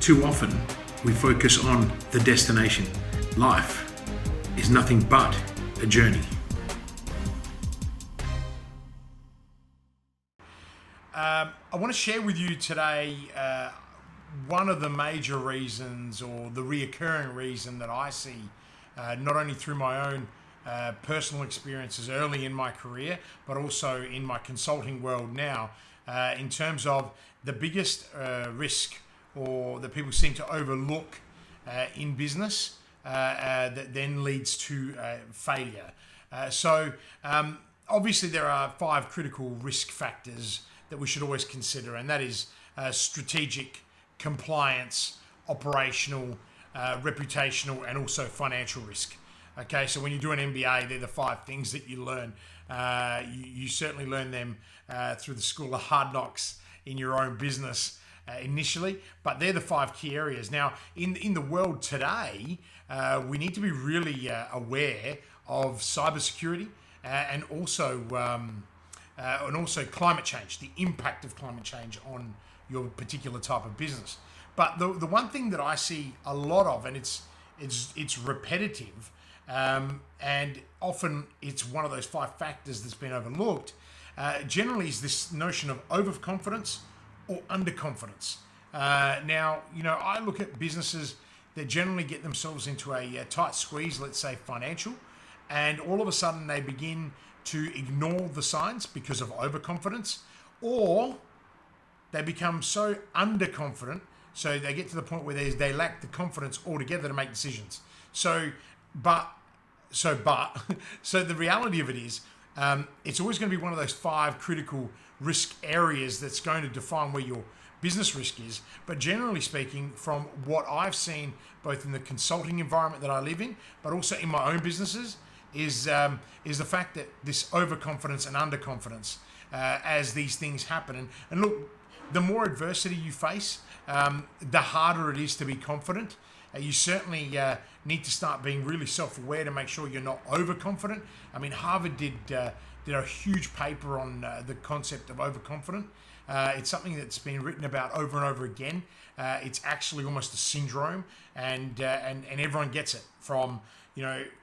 Too often, we focus on the destination. Life is nothing but a journey. I want to share with you today one of the major reasons, or the reoccurring reason that I see, not only through my own personal experiences early in my career, but also in my consulting world now, in terms of the biggest risk or that people seem to overlook in business that then leads to failure. Obviously there are 5 critical risk factors that we should always consider, and that is strategic, compliance, operational, reputational, and also financial risk. Okay, so when you do an MBA, they're the 5 things that you learn. You certainly learn them through the school of hard knocks in your own business initially, but they're the 5 key areas. Now, in the world today, we need to be really aware of cybersecurity and also climate change, the impact of climate change on your particular type of business. But the one thing that I see a lot of, and it's repetitive, and often it's one of those 5 factors that's been overlooked, generally is this notion of overconfidence or underconfidence. Now, I look at businesses that generally get themselves into a tight squeeze, let's say financial, and all of a sudden they begin to ignore the signs because of overconfidence, or they become so underconfident, so they get to the point where they lack the confidence altogether to make decisions. So the reality of it is, it's always going to be one of those 5 critical risk areas that's going to define where your business risk is. But generally speaking, from what I've seen, both in the consulting environment that I live in, but also in my own businesses, is the fact that this overconfidence and underconfidence as these things happen. And look, the more adversity you face, the harder it is to be confident. You certainly need to start being really self-aware to make sure you're not overconfident. I mean, Harvard did a huge paper on the concept of overconfident. It's something that's been written about over and over again. It's actually almost a syndrome, and everyone gets it, from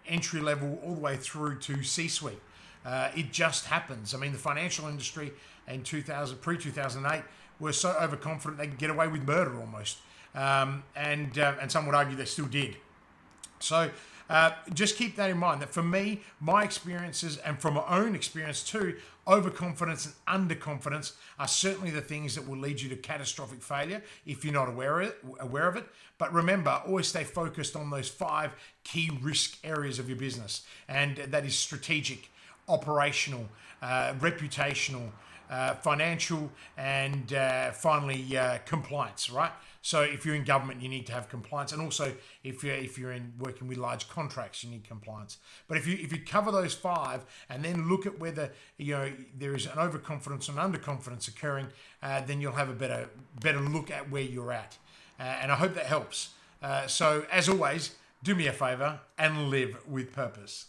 entry level all the way through to C-suite. It just happens. I mean, the financial industry in pre-2008 were so overconfident they could get away with murder almost. And some would argue they still did. So just keep that in mind, that for me, my experiences, and from my own experience too, overconfidence and underconfidence are certainly the things that will lead you to catastrophic failure if you're not aware of it. But remember, always stay focused on those 5 key risk areas of your business, and that is strategic, operational, reputational, financial, and finally compliance, right? So if you're in government, you need to have compliance, and also if you're in working with large contracts, you need compliance. But if you cover those 5 and then look at whether there is an overconfidence and underconfidence occurring, then you'll have a better look at where you're at. And I hope that helps. So as always, do me a favor and live with purpose.